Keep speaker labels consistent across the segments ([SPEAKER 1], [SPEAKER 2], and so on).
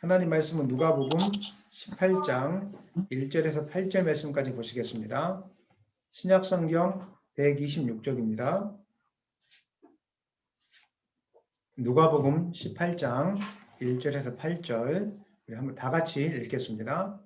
[SPEAKER 1] 하나님 말씀은 누가복음 18장 1절에서 8절 말씀까지 보시겠습니다. 신약성경 126쪽입니다. 누가복음 18장 1절에서 8절 우리 한번 다 같이 읽겠습니다.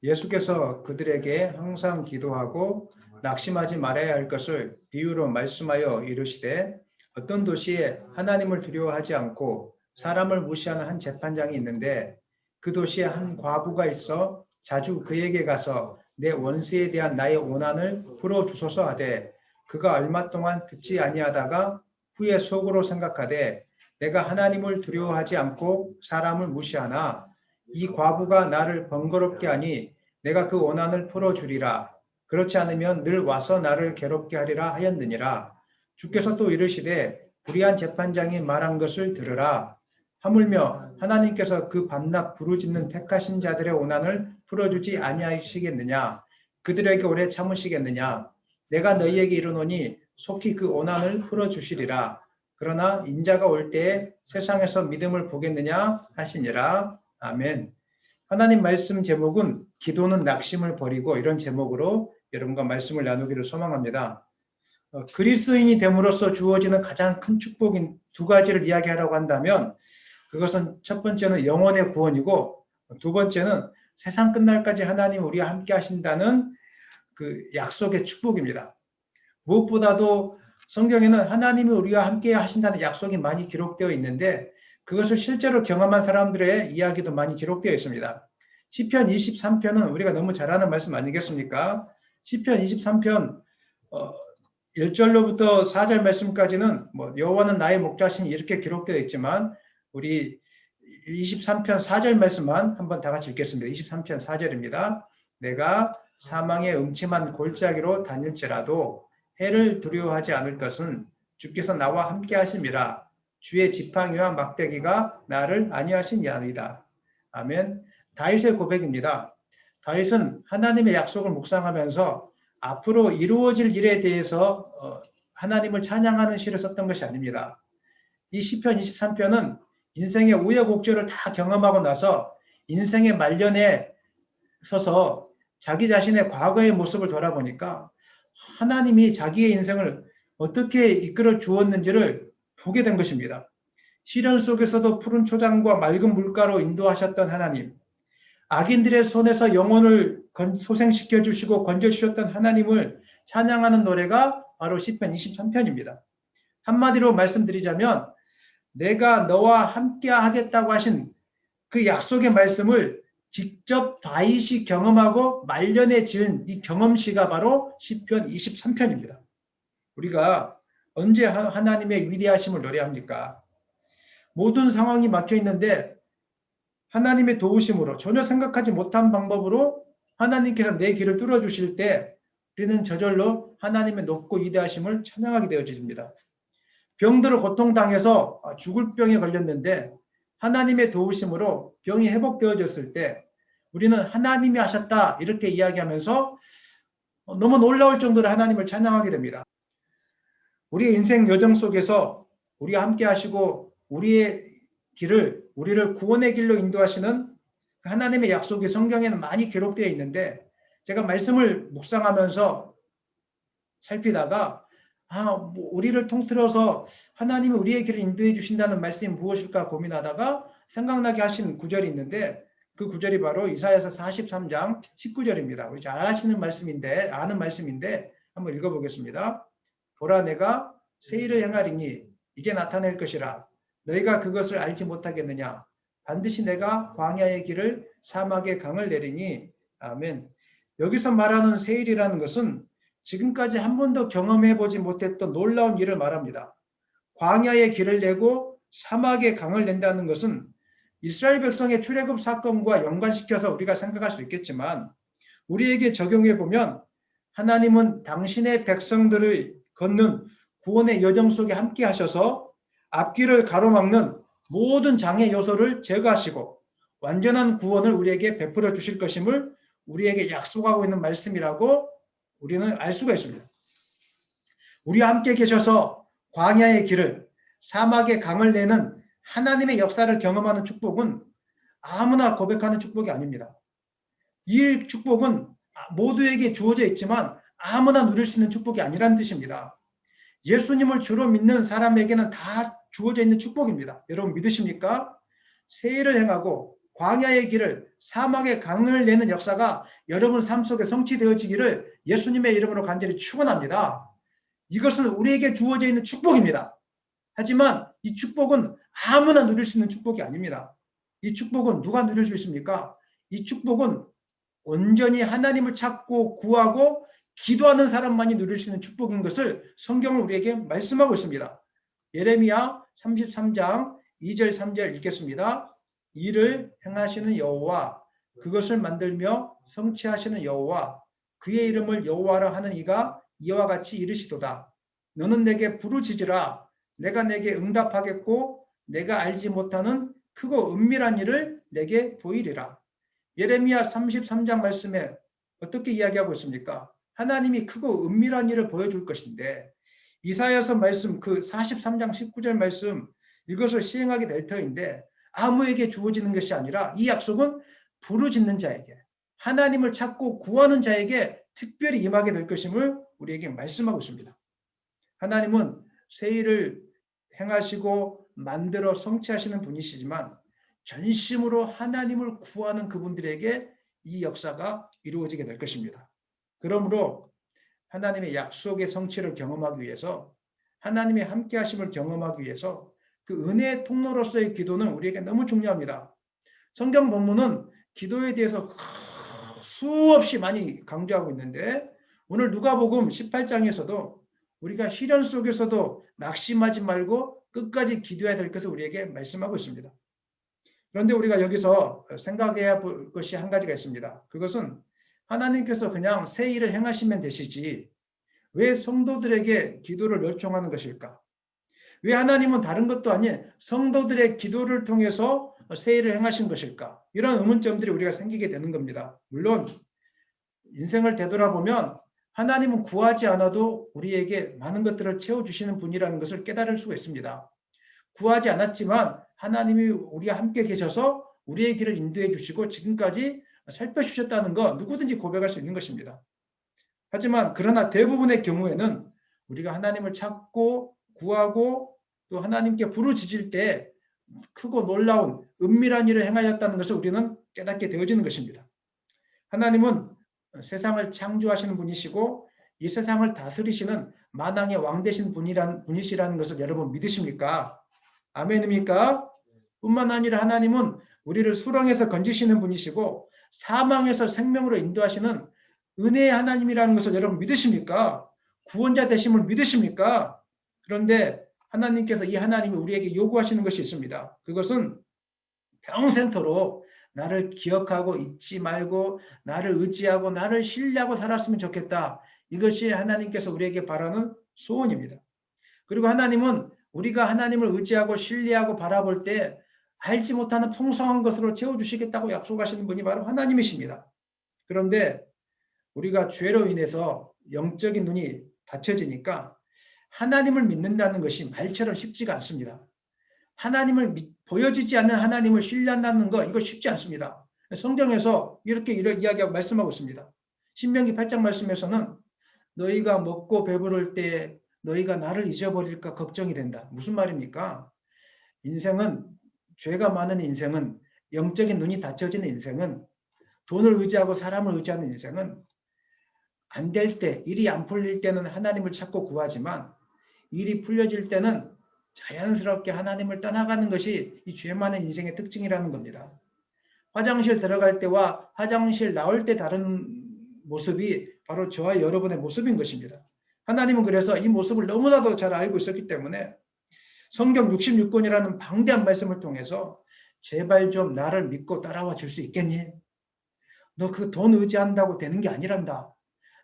[SPEAKER 1] 예수께서 그들에게 항상 기도하고 낙심하지 말아야 할 것을 비유로 말씀하여 이르시되 어떤 도시에 하나님을 두려워하지 않고 사람을 무시하는 한 재판장이 있는데 그 도시에 한 과부가 있어 자주 그에게 가서 내 원수에 대한 나의 원한을 풀어주소서 하되 그가 얼마 동안 듣지 아니하다가 후에 속으로 생각하되 내가 하나님을 두려워하지 않고 사람을 무시하나 이 과부가 나를 번거롭게 하니 내가 그 원한을 풀어주리라. 그렇지 않으면 늘 와서 나를 괴롭게 하리라 하였느니라. 주께서 또 이르시되 불의한 재판장이 말한 것을 들으라. 하물며 하나님께서 그 밤낮 부르짖는 택하신 자들의 원한을 풀어주지 아니하시겠느냐. 그들에게 오래 참으시겠느냐. 내가 너희에게 이르노니 속히 그 원한을 풀어주시리라. 그러나 인자가 올 때에 세상에서 믿음을 보겠느냐 하시니라. 아멘. 하나님 말씀 제목은 기도는 낙심을 버리고 이런 제목으로 여러분과 말씀을 나누기를 소망합니다. 그리스도인이 됨으로써 주어지는 가장 큰 축복인 두 가지를 이야기하라고 한다면 그것은 첫 번째는 영혼의 구원이고 두 번째는 세상 끝날까지 하나님 우리와 함께 하신다는 그 약속의 축복입니다. 무엇보다도 성경에는 하나님이 우리와 함께 하신다는 약속이 많이 기록되어 있는데 그것을 실제로 경험한 사람들의 이야기도 많이 기록되어 있습니다. 시편 23편은 우리가 너무 잘 아는 말씀 아니겠습니까? 시편 23편 1절로부터 4절 말씀까지는 여호와는 나의 목자시니 이렇게 기록되어 있지만 우리 23편 4절 말씀만 한번 다 같이 읽겠습니다. 23편 4절입니다. 내가 사망의 음침한 골짜기로 다닐지라도 해를 두려워하지 않을 것은 주께서 나와 함께 하심이라. 주의 지팡이와 막대기가 나를 안위하신 야이다. 아멘. 다윗의 고백입니다. 다윗은 하나님의 약속을 묵상하면서 앞으로 이루어질 일에 대해서 하나님을 찬양하는 시를 썼던 것이 아닙니다. 이 시편 23편은 인생의 우여곡절을 다 경험하고 나서 인생의 말년에 서서 자기 자신의 과거의 모습을 돌아보니까 하나님이 자기의 인생을 어떻게 이끌어 주었는지를 보게 된 것입니다. 시련 속에서도 푸른 초장과 맑은 물가로 인도하셨던 하나님, 악인들의 손에서 영혼을 소생시켜 주시고 건져 주셨던 하나님을 찬양하는 노래가 바로 시편 23편입니다. 한마디로 말씀드리자면 내가 너와 함께 하겠다고 하신 그 약속의 말씀을 직접 다윗이 경험하고 말년에 지은 이 경험시가 바로 시편 23편입니다. 우리가 언제 하나님의 위대하심을 노래합니까? 모든 상황이 막혀 있는데 하나님의 도우심으로 전혀 생각하지 못한 방법으로 하나님께서 내 길을 뚫어주실 때 우리는 저절로 하나님의 높고 위대하심을 찬양하게 되어집니다. 병들어 고통당해서 죽을 병에 걸렸는데 하나님의 도우심으로 병이 회복되어졌을 때 우리는 하나님이 하셨다 이렇게 이야기하면서 너무 놀라울 정도로 하나님을 찬양하게 됩니다. 우리의 인생 여정 속에서 우리와 함께 하시고 우리의 길을 우리를 구원의 길로 인도하시는 하나님의 약속이 성경에는 많이 기록되어 있는데 제가 말씀을 묵상하면서 살피다가 우리를 통틀어서 하나님이 우리의 길을 인도해 주신다는 말씀이 무엇일까 고민하다가 생각나게 하신 구절이 있는데 그 구절이 바로 이사야서 43장 19절입니다. 우리 잘 아는 말씀인데 한번 읽어보겠습니다. 보라 내가 새 일을 행하리니 이게 나타낼 것이라 너희가 그것을 알지 못하겠느냐 반드시 내가 광야의 길을 사막의 강을 내리니 아멘. 여기서 말하는 새 일이라는 것은 지금까지 한 번도 경험해보지 못했던 놀라운 일을 말합니다. 광야의 길을 내고 사막의 강을 낸다는 것은 이스라엘 백성의 출애굽 사건과 연관시켜서 우리가 생각할 수 있겠지만 우리에게 적용해보면 하나님은 당신의 백성들을 걷는 구원의 여정 속에 함께 하셔서 앞길을 가로막는 모든 장애 요소를 제거하시고 완전한 구원을 우리에게 베풀어 주실 것임을 우리에게 약속하고 있는 말씀이라고 우리는 알 수가 있습니다. 우리와 함께 계셔서 광야의 길을 사막의 강을 내는 하나님의 역사를 경험하는 축복은 아무나 고백하는 축복이 아닙니다. 이 축복은 모두에게 주어져 있지만 아무나 누릴 수 있는 축복이 아니라는 뜻입니다. 예수님을 주로 믿는 사람에게는 다 주어져 있는 축복입니다. 여러분 믿으십니까? 세일을 행하고 광야의 길을 사막의 강을 내는 역사가 여러분 삶 속에 성취되어지기를 예수님의 이름으로 간절히 축원합니다. 이것은 우리에게 주어져 있는 축복입니다. 하지만 이 축복은 아무나 누릴 수 있는 축복이 아닙니다. 이 축복은 누가 누릴 수 있습니까? 이 축복은 온전히 하나님을 찾고 구하고 기도하는 사람만이 누릴 수 있는 축복인 것을 성경은 우리에게 말씀하고 있습니다. 예레미야 33장 2절 3절 읽겠습니다. 이를 행하시는 여호와 그것을 만들며 성취하시는 여호와 그의 이름을 여호와라 하는 이가 이와 같이 이르시도다. 너는 내게 부르짖으라. 내가 내게 응답하겠고 내가 알지 못하는 크고 은밀한 일을 내게 보이리라. 예레미야 33장 말씀에 어떻게 이야기하고 있습니까? 하나님이 크고 은밀한 일을 보여줄 것인데 이사야서 말씀 그 43장 19절 말씀 이것을 시행하게 될 터인데 아무에게 주어지는 것이 아니라 이 약속은 부르짖는 자에게 하나님을 찾고 구하는 자에게 특별히 임하게 될 것임을 우리에게 말씀하고 있습니다. 하나님은 새 일을 행하시고 만들어 성취하시는 분이시지만 전심으로 하나님을 구하는 그분들에게 이 역사가 이루어지게 될 것입니다. 그러므로 하나님의 약속의 성취를 경험하기 위해서 하나님의 함께하심을 경험하기 위해서 그 은혜의 통로로서의 기도는 우리에게 너무 중요합니다. 성경 본문은 기도에 대해서 수없이 많이 강조하고 있는데 오늘 누가복음 18장에서도 우리가 시련 속에서도 낙심하지 말고 끝까지 기도해야 될 것을 우리에게 말씀하고 있습니다. 그런데 우리가 여기서 생각해야 볼 것이 한 가지가 있습니다. 그것은 하나님께서 그냥 새 일을 행하시면 되시지 왜 성도들에게 기도를 요청하는 것일까? 왜 하나님은 다른 것도 아닌 성도들의 기도를 통해서 새 일을 행하신 것일까? 이런 의문점들이 우리가 생기게 되는 겁니다. 물론 인생을 되돌아보면 하나님은 구하지 않아도 우리에게 많은 것들을 채워주시는 분이라는 것을 깨달을 수가 있습니다. 구하지 않았지만 하나님이 우리와 함께 계셔서 우리의 길을 인도해 주시고 지금까지 살펴주셨다는 거 누구든지 고백할 수 있는 것입니다. 하지만 그러나 대부분의 경우에는 우리가 하나님을 찾고 구하고 또 하나님께 부르짖을 때 크고 놀라운 은밀한 일을 행하셨다는 것을 우리는 깨닫게 되어지는 것입니다. 하나님은 세상을 창조하시는 분이시고 이 세상을 다스리시는 만왕의 왕 되신 분이시라는 것을 여러분 믿으십니까? 아멘입니까? 뿐만 아니라 하나님은 우리를 수렁에서 건지시는 분이시고 사망에서 생명으로 인도하시는 은혜의 하나님이라는 것을 여러분 믿으십니까? 구원자 되심을 믿으십니까? 그런데 하나님께서 이 하나님이 우리에게 요구하시는 것이 있습니다. 그것은 평생토록 나를 기억하고 잊지 말고 나를 의지하고 나를 신뢰하고 살았으면 좋겠다. 이것이 하나님께서 우리에게 바라는 소원입니다. 그리고 하나님은 우리가 하나님을 의지하고 신뢰하고 바라볼 때 알지 못하는 풍성한 것으로 채워주시겠다고 약속하시는 분이 바로 하나님이십니다. 그런데 우리가 죄로 인해서 영적인 눈이 닫혀지니까 하나님을 믿는다는 것이 말처럼 쉽지가 않습니다. 하나님을 보여지지 않는 하나님을 신뢰한다는 거 이거 쉽지 않습니다. 성경에서 이렇게 이야기하고 말씀하고 있습니다. 신명기 8장 말씀에서는 너희가 먹고 배부를 때 너희가 나를 잊어버릴까 걱정이 된다. 무슨 말입니까? 인생은 죄가 많은 인생은 영적인 눈이 닫혀지는 인생은 돈을 의지하고 사람을 의지하는 인생은 안 될 때 일이 안 풀릴 때는 하나님을 찾고 구하지만 일이 풀려질 때는 자연스럽게 하나님을 떠나가는 것이 이 죄 많은 인생의 특징이라는 겁니다. 화장실 들어갈 때와 화장실 나올 때 다른 모습이 바로 저와 여러분의 모습인 것입니다. 하나님은 그래서 이 모습을 너무나도 잘 알고 있었기 때문에 성경 66권이라는 방대한 말씀을 통해서 제발 좀 나를 믿고 따라와 줄 수 있겠니? 너 그 돈 의지한다고 되는 게 아니란다.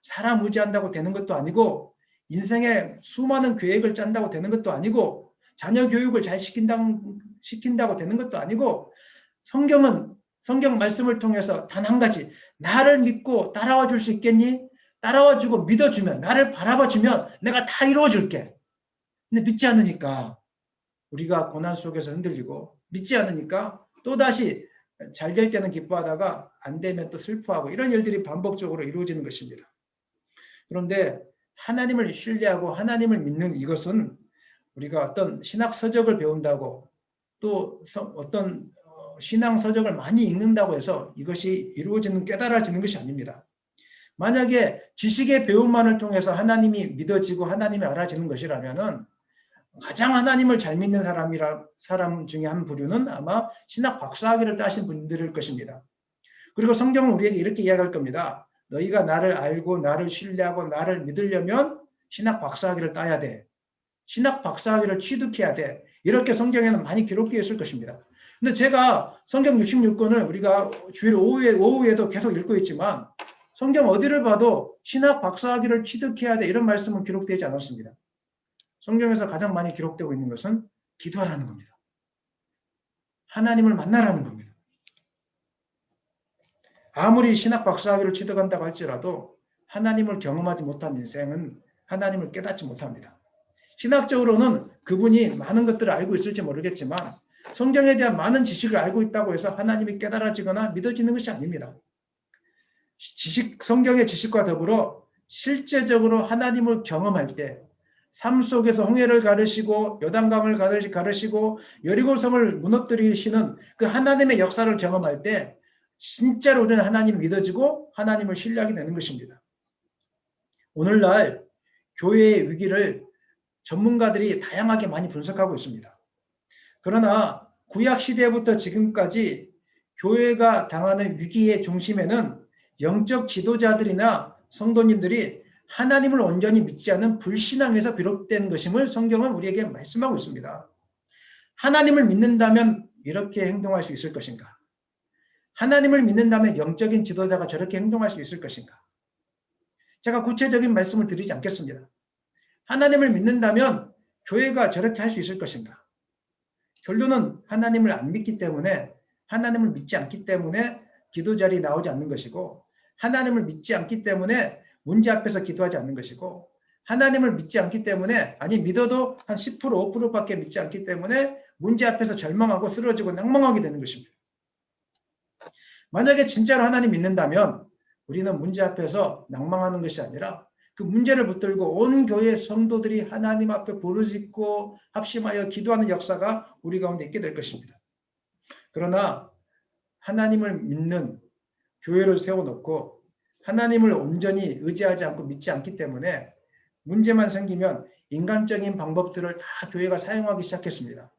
[SPEAKER 1] 사람 의지한다고 되는 것도 아니고 인생에 수많은 계획을 짠다고 되는 것도 아니고 자녀 교육을 잘 시킨다고 되는 것도 아니고 성경 말씀을 통해서 단 한 가지 나를 믿고 따라와 줄 수 있겠니? 따라와 주고 믿어주면 나를 바라봐 주면 내가 다 이루어 줄게. 근데 믿지 않으니까 우리가 고난 속에서 흔들리고 믿지 않으니까 또다시 잘 될 때는 기뻐하다가 안 되면 또 슬퍼하고 이런 일들이 반복적으로 이루어지는 것입니다. 그런데 하나님을 신뢰하고 하나님을 믿는 이것은 우리가 어떤 신학 서적을 배운다고 또 어떤 신앙 서적을 많이 읽는다고 해서 이것이 이루어지는 깨달아지는 것이 아닙니다. 만약에 지식의 배움만을 통해서 하나님이 믿어지고 하나님이 알아지는 것이라면은 가장 하나님을 잘 믿는 사람 중에 한 부류는 아마 신학 박사학위를 따신 분들일 것입니다. 그리고 성경은 우리에게 이렇게 이야기할 겁니다. 너희가 나를 알고 나를 신뢰하고 나를 믿으려면 신학 박사학위를 따야 돼. 신학 박사학위를 취득해야 돼. 이렇게 성경에는 많이 기록되어 있을 것입니다. 근데 제가 성경 66권을 우리가 주일 오후에도 계속 읽고 있지만 성경 어디를 봐도 신학 박사학위를 취득해야 돼 이런 말씀은 기록되지 않았습니다. 성경에서 가장 많이 기록되고 있는 것은 기도하라는 겁니다. 하나님을 만나라는 겁니다. 아무리 신학 박사학위를 취득한다고 할지라도 하나님을 경험하지 못한 인생은 하나님을 깨닫지 못합니다. 신학적으로는 그분이 많은 것들을 알고 있을지 모르겠지만 성경에 대한 많은 지식을 알고 있다고 해서 하나님이 깨달아지거나 믿어지는 것이 아닙니다. 성경의 지식과 더불어 실제적으로 하나님을 경험할 때 삶 속에서 홍해를 가르시고 요단강을 가르시고 여리고성을 무너뜨리시는 그 하나님의 역사를 경험할 때 진짜로 우리는 하나님을 믿어지고 하나님을 신뢰하게 되는 것입니다. 오늘날 교회의 위기를 전문가들이 다양하게 많이 분석하고 있습니다. 그러나 구약 시대부터 지금까지 교회가 당하는 위기의 중심에는 영적 지도자들이나 성도님들이 하나님을 온전히 믿지 않는 불신앙에서 비롯된 것임을 성경은 우리에게 말씀하고 있습니다. 하나님을 믿는다면 이렇게 행동할 수 있을 것인가? 하나님을 믿는다면 영적인 지도자가 저렇게 행동할 수 있을 것인가? 제가 구체적인 말씀을 드리지 않겠습니다. 하나님을 믿는다면 교회가 저렇게 할 수 있을 것인가? 결론은 하나님을 안 믿기 때문에 하나님을 믿지 않기 때문에 기도 자리에 나오지 않는 것이고 하나님을 믿지 않기 때문에 문제 앞에서 기도하지 않는 것이고 하나님을 믿지 않기 때문에 아니 믿어도 한 10% 5%밖에 믿지 않기 때문에 문제 앞에서 절망하고 쓰러지고 낭망하게 되는 것입니다. 만약에 진짜로 하나님 믿는다면 우리는 문제 앞에서 낭망하는 것이 아니라 그 문제를 붙들고 온 교회 성도들이 하나님 앞에 부르짖고 합심하여 기도하는 역사가 우리 가운데 있게 될 것입니다. 그러나 하나님을 믿는 교회를 세워놓고 하나님을 온전히 의지하지 않고 믿지 않기 때문에 문제만 생기면 인간적인 방법들을 다 교회가 사용하기 시작했습니다.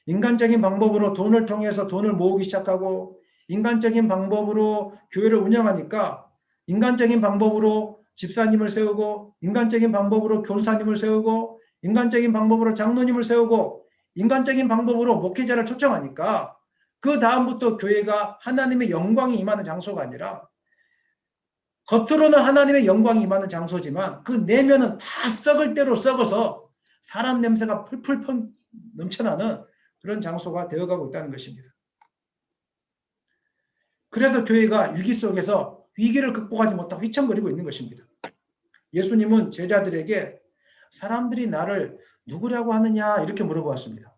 [SPEAKER 1] 인간적인 방법으로 돈을 통해서 돈을 모으기 시작하고 인간적인 방법으로 교회를 운영하니까 인간적인 방법으로 집사님을 세우고 인간적인 방법으로 교사님을 세우고 인간적인 방법으로 장로님을 세우고 인간적인 방법으로 목회자를 초청하니까 그 다음부터 교회가 하나님의 영광이 임하는 장소가 아니라 겉으로는 하나님의 영광이 임하는 장소지만 그 내면은 다 썩을 대로 썩어서 사람 냄새가 풀풀 넘쳐나는 그런 장소가 되어가고 있다는 것입니다. 그래서 교회가 위기 속에서 위기를 극복하지 못하고 휘청거리고 있는 것입니다. 예수님은 제자들에게 사람들이 나를 누구라고 하느냐 이렇게 물어보았습니다.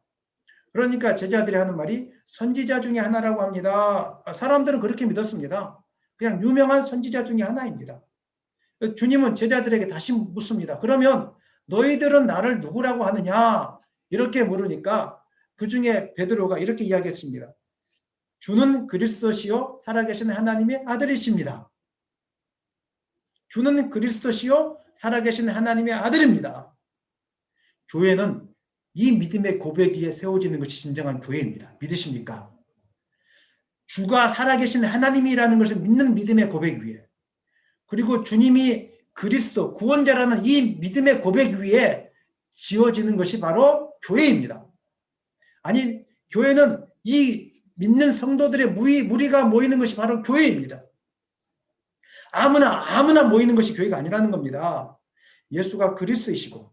[SPEAKER 1] 그러니까 제자들이 하는 말이 선지자 중에 하나라고 합니다. 사람들은 그렇게 믿었습니다. 그냥 유명한 선지자 중에 하나입니다. 주님은 제자들에게 다시 묻습니다. 그러면 너희들은 나를 누구라고 하느냐 이렇게 물으니까 그 중에 베드로가 이렇게 이야기했습니다. 주는 그리스도시요 살아계신 하나님의 아들이십니다. 주는 그리스도시요 살아계신 하나님의 아들입니다. 교회는 이 믿음의 고백 위에 세워지는 것이 진정한 교회입니다. 믿으십니까? 주가 살아계신 하나님이라는 것을 믿는 믿음의 고백 위에 그리고 주님이 그리스도 구원자라는 이 믿음의 고백 위에 지어지는 것이 바로 교회입니다. 아니 교회는 이 믿는 성도들의 무리가 모이는 것이 바로 교회입니다. 아무나 모이는 것이 교회가 아니라는 겁니다. 예수가 그리스도이시고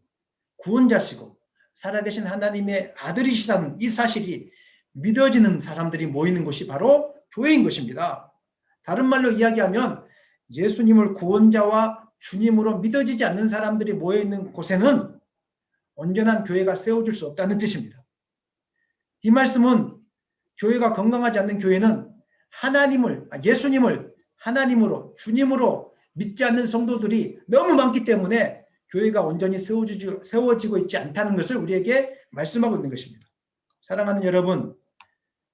[SPEAKER 1] 구원자시고 살아계신 하나님의 아들이시라는 이 사실이 믿어지는 사람들이 모이는 곳이 바로 교회인 것입니다. 다른 말로 이야기하면 예수님을 구원자와 주님으로 믿어지지 않는 사람들이 모여있는 곳에는 온전한 교회가 세워질 수 없다는 뜻입니다. 이 말씀은 교회가 건강하지 않는 교회는 예수님을 하나님으로, 주님으로 믿지 않는 성도들이 너무 많기 때문에 교회가 온전히 세워지고 있지 않다는 것을 우리에게 말씀하고 있는 것입니다. 사랑하는 여러분,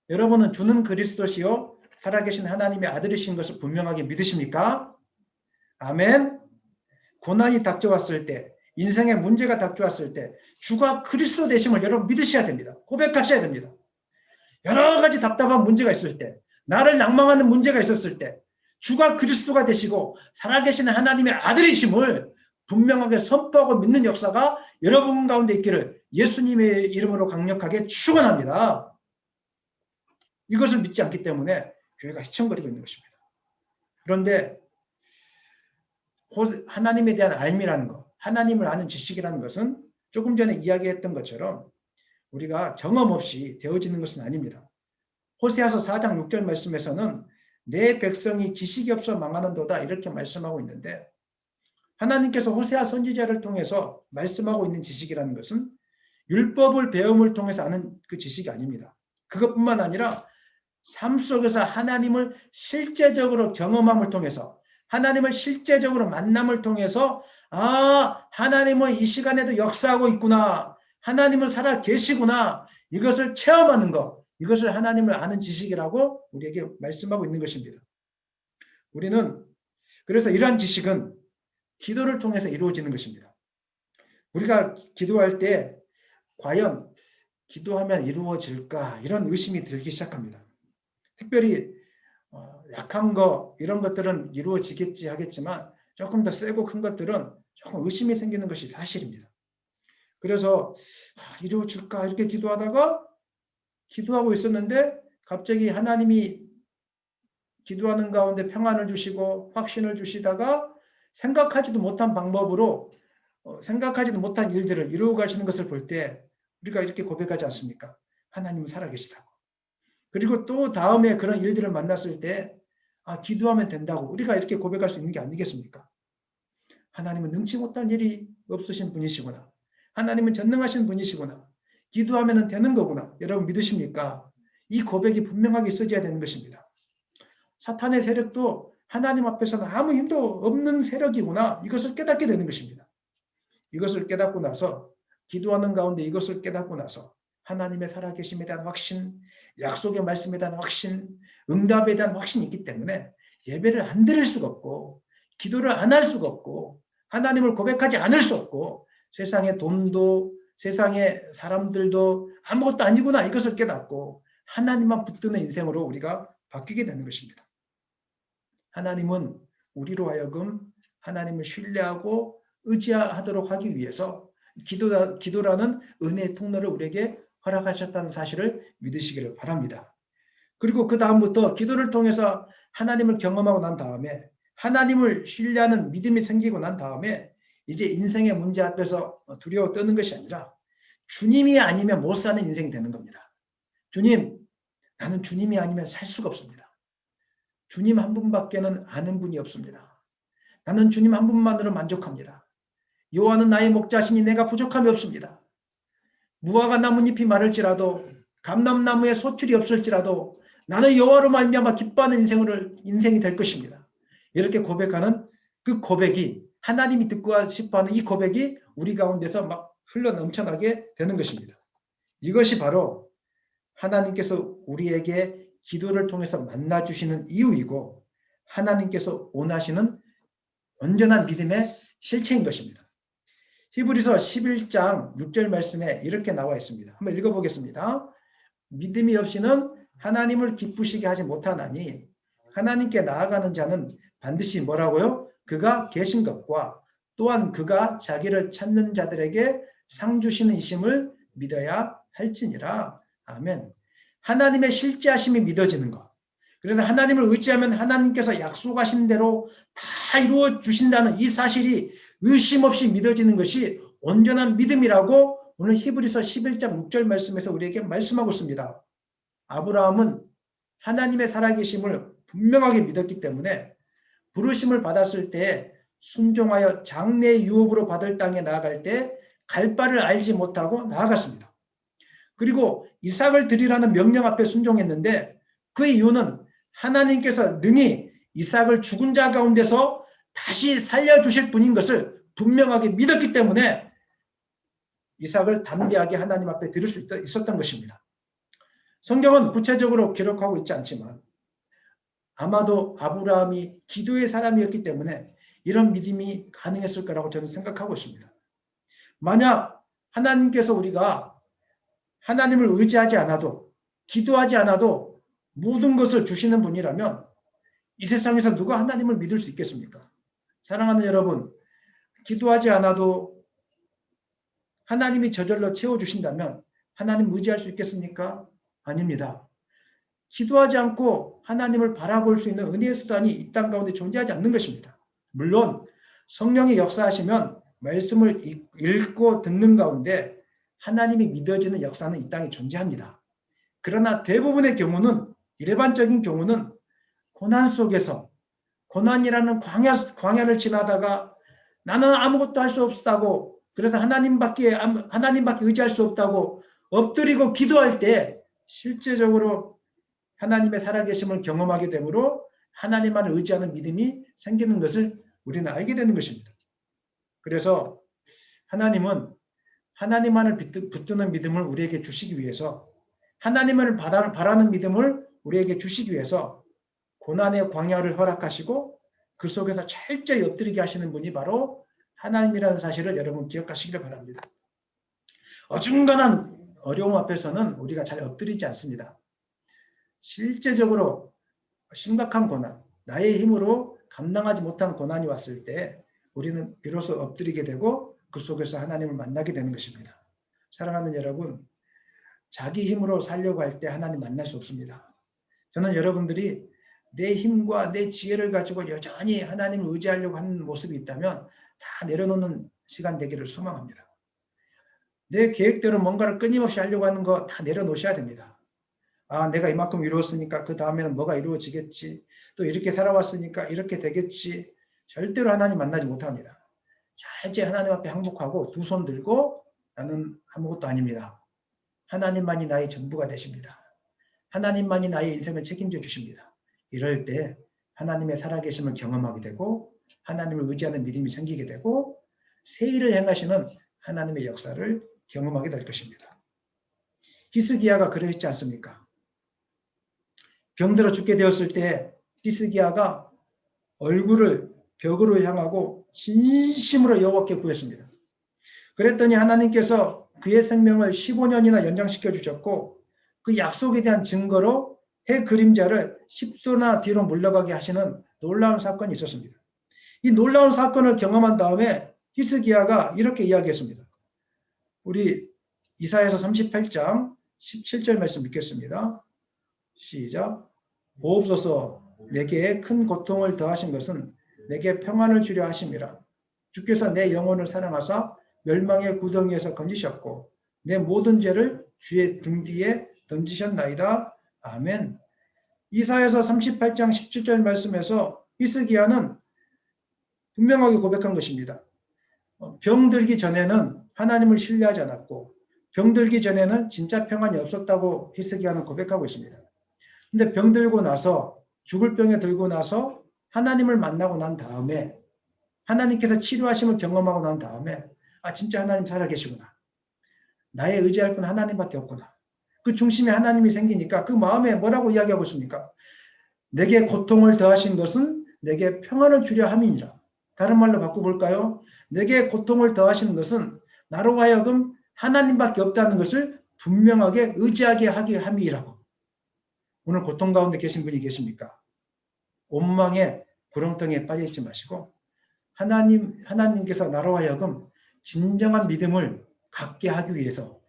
[SPEAKER 1] 여러분은 주는 그리스도시요 살아계신 하나님의 아들이신 것을 분명하게 믿으십니까? 아멘. 고난이 닥쳐왔을 때, 인생의 문제가 닥쳐왔을 때 주가 그리스도 되심을 여러분 믿으셔야 됩니다. 고백하셔야 됩니다. 여러 가지 답답한 문제가 있을 때, 나를 낭망하는 문제가 있었을 때 주가 그리스도가 되시고 살아계신 하나님의 아들이심을 분명하게 선포하고 믿는 역사가 여러분 가운데 있기를 예수님의 이름으로 강력하게 축원합니다. 이것을 믿지 않기 때문에 교회가 휘청거리고 있는 것입니다. 그런데 하나님에 대한 알미라는 것, 하나님을 아는 지식이라는 것은 조금 전에 이야기했던 것처럼 우리가 경험 없이 되어지는 것은 아닙니다. 호세아서 4장 6절 말씀에서는 내 백성이 지식이 없어 망하는도다 이렇게 말씀하고 있는데, 하나님께서 호세아 선지자를 통해서 말씀하고 있는 지식이라는 것은 율법을 배움을 통해서 아는 그 지식이 아닙니다. 그것뿐만 아니라 삶 속에서 하나님을 실제적으로 경험함을 통해서, 하나님을 실제적으로 만남을 통해서 하나님은 이 시간에도 역사하고 있구나, 하나님을 살아 계시구나, 이것을 체험하는 것, 이것을 하나님을 아는 지식이라고 우리에게 말씀하고 있는 것입니다. 우리는 그래서 이러한 지식은 기도를 통해서 이루어지는 것입니다. 우리가 기도할 때 과연 기도하면 이루어질까, 이런 의심이 들기 시작합니다. 특별히 약한 거 이런 것들은 이루어지겠지 하겠지만 조금 더 세고 큰 것들은 조금 의심이 생기는 것이 사실입니다. 그래서 이루어질까 이렇게 기도하고 있었는데 갑자기 하나님이 기도하는 가운데 평안을 주시고 확신을 주시다가 생각하지도 못한 방법으로 생각하지도 못한 일들을 이루어 가시는 것을 볼 때 우리가 이렇게 고백하지 않습니까? 하나님은 살아계시다고. 그리고 또 다음에 그런 일들을 만났을 때 기도하면 된다고 우리가 이렇게 고백할 수 있는 게 아니겠습니까? 하나님은 능치 못한 일이 없으신 분이시구나. 하나님은 전능하신 분이시구나. 기도하면 되는 거구나. 여러분 믿으십니까? 이 고백이 분명하게 있어져야 되는 것입니다. 사탄의 세력도 하나님 앞에서는 아무 힘도 없는 세력이구나. 이것을 깨닫게 되는 것입니다. 이것을 깨닫고 나서 기도하는 가운데 이것을 깨닫고 나서 하나님의 살아계심에 대한 확신, 약속의 말씀에 대한 확신, 응답에 대한 확신이 있기 때문에 예배를 안 드릴 수가 없고 기도를 안 할 수가 없고 하나님을 고백하지 않을 수 없고 세상의 돈도 세상의 사람들도 아무것도 아니구나 이것을 깨닫고 하나님만 붙드는 인생으로 우리가 바뀌게 되는 것입니다. 하나님은 우리로 하여금 하나님을 신뢰하고 의지하도록 하기 위해서 기도라는 은혜의 통로를 우리에게 허락하셨다는 사실을 믿으시기를 바랍니다. 그리고 그 다음부터 기도를 통해서 하나님을 경험하고 난 다음에 하나님을 신뢰하는 믿음이 생기고 난 다음에 이제 인생의 문제 앞에서 두려워 떠는 것이 아니라 주님이 아니면 못 사는 인생이 되는 겁니다. 주님, 나는 주님이 아니면 살 수가 없습니다. 주님 한 분밖에는 아는 분이 없습니다. 나는 주님 한 분만으로 만족합니다. 여호와는 나의 목자시니 내가 부족함이 없습니다. 무화과 나뭇잎이 마를지라도 감람나무에 소출이 없을지라도 나는 여호와로 말미암아 기뻐하는 인생이 될 것입니다. 이렇게 고백하는 그 고백이 하나님이 듣고 싶어하는 이 고백이 우리 가운데서 막 흘러 넘쳐나게 되는 것입니다. 이것이 바로 하나님께서 우리에게 기도를 통해서 만나주시는 이유이고 하나님께서 원하시는 온전한 믿음의 실체인 것입니다. 히브리서 11장 6절 말씀에 이렇게 나와 있습니다. 한번 읽어보겠습니다. 믿음이 없이는 하나님을 기쁘시게 하지 못하나니 하나님께 나아가는 자는 반드시 뭐라고요? 그가 계신 것과 또한 그가 자기를 찾는 자들에게 상 주시는 이심을 믿어야 할지니라. 아멘. 하나님의 실제하심이 믿어지는 것. 그래서 하나님을 의지하면 하나님께서 약속하신 대로 다 이루어 주신다는 이 사실이 의심 없이 믿어지는 것이 온전한 믿음이라고 오늘 히브리서 11장 6절 말씀에서 우리에게 말씀하고 있습니다. 아브라함은 하나님의 살아계심을 분명하게 믿었기 때문에 부르심을 받았을 때 순종하여 장래 유업으로 받을 땅에 나아갈 때 갈 바를 알지 못하고 나아갔습니다. 그리고 이삭을 드리라는 명령 앞에 순종했는데 그 이유는 하나님께서 능히 이삭을 죽은 자 가운데서 다시 살려주실 분인 것을 분명하게 믿었기 때문에 이삭을 담대하게 하나님 앞에 드릴 수 있었던 것입니다. 성경은 구체적으로 기록하고 있지 않지만 아마도 아브라함이 기도의 사람이었기 때문에 이런 믿음이 가능했을 거라고 저는 생각하고 있습니다. 만약 하나님께서 우리가 하나님을 의지하지 않아도 기도하지 않아도 모든 것을 주시는 분이라면 이 세상에서 누가 하나님을 믿을 수 있겠습니까? 사랑하는 여러분, 기도하지 않아도 하나님이 저절로 채워주신다면 하나님 의지할 수 있겠습니까? 아닙니다. 기도하지 않고 하나님을 바라볼 수 있는 은혜의 수단이 이 땅 가운데 존재하지 않는 것입니다. 물론 성령이 역사하시면 말씀을 읽고 듣는 가운데 하나님이 믿어지는 역사는 이 땅에 존재합니다. 그러나 대부분의 경우는, 일반적인 경우는 고난 속에서, 고난이라는 광야를 지나다가 나는 아무것도 할 수 없다고, 그래서 하나님밖에 의지할 수 없다고 엎드리고 기도할 때 실제적으로 하나님의 살아계심을 경험하게 되므로 하나님만을 의지하는 믿음이 생기는 것을 우리는 알게 되는 것입니다. 그래서 하나님은 하나님만을 붙드는 믿음을 우리에게 주시기 위해서, 하나님을 바라는 믿음을 우리에게 주시기 위해서 고난의 광야를 허락하시고 그 속에서 철저히 엎드리게 하시는 분이 바로 하나님이라는 사실을 여러분 기억하시기를 바랍니다. 어중간한 어려움 앞에서는 우리가 잘 엎드리지 않습니다. 실제적으로 심각한 고난, 나의 힘으로 감당하지 못한 고난이 왔을 때 우리는 비로소 엎드리게 되고 그 속에서 하나님을 만나게 되는 것입니다. 사랑하는 여러분, 자기 힘으로 살려고 할 때 하나님 만날 수 없습니다. 저는 여러분들이 내 힘과 내 지혜를 가지고 여전히 하나님을 의지하려고 하는 모습이 있다면 다 내려놓는 시간 되기를 소망합니다. 내 계획대로 뭔가를 끊임없이 하려고 하는 거 다 내려놓으셔야 됩니다. 아, 내가 이만큼 이루었으니까 그 다음에는 뭐가 이루어지겠지. 또 이렇게 살아왔으니까 이렇게 되겠지. 절대로 하나님 만나지 못합니다. 철저히 하나님 앞에 항복하고 두 손 들고 나는 아무것도 아닙니다. 하나님만이 나의 전부가 되십니다. 하나님만이 나의 인생을 책임져 주십니다. 이럴 때 하나님의 살아계심을 경험하게 되고 하나님을 의지하는 믿음이 생기게 되고 새 일을 행하시는 하나님의 역사를 경험하게 될 것입니다. 히스기야가 그러했지 않습니까? 병들어 죽게 되었을 때 히스기야가 얼굴을 벽으로 향하고 진심으로 여호와께 구했습니다. 그랬더니 하나님께서 그의 생명을 15년이나 연장시켜 주셨고 그 약속에 대한 증거로 해 그림자를 10도나 뒤로 물러가게 하시는 놀라운 사건이 있었습니다. 이 놀라운 사건을 경험한 다음에 히스기야가 이렇게 이야기했습니다. 우리 이사야서 38장 17절 말씀 읽겠습니다. 시작. 보옵소서, 내게 큰 고통을 더하신 것은 내게 평안을 주려 하심이라. 주께서 내 영혼을 사랑하사 멸망의 구덩이에서 건지셨고 내 모든 죄를 주의 등 뒤에 던지셨나이다. 아멘. 이사야서 38장 17절 말씀에서 히스기야는 분명하게 고백한 것입니다. 병들기 전에는 하나님을 신뢰하지 않았고 병들기 전에는 진짜 평안이 없었다고 히스기야는 고백하고 있습니다. 근데 병들고 나서, 죽을 병에 들고 나서 하나님을 만나고 난 다음에, 하나님께서 치료하심을 경험하고 난 다음에 아, 진짜 하나님 살아계시구나. 나의 의지할 분 하나님밖에 없구나. 그 중심에 하나님이 생기니까 그 마음에 뭐라고 이야기하고 있습니까? 내게 고통을 더하신 것은 내게 평안을 주려 함이니라. 다른 말로 바꿔볼까요? 내게 고통을 더하시는 것은 나로 하여금 하나님밖에 없다는 것을 분명하게 의지하게 하게 함이라고. 오늘 고통 가운데 계신 분이 계십니까? 원망에 구렁텅이에 빠져있지 마시고 하나님께서 나로 하여금 진정한 믿음을 갖게 하기 위해서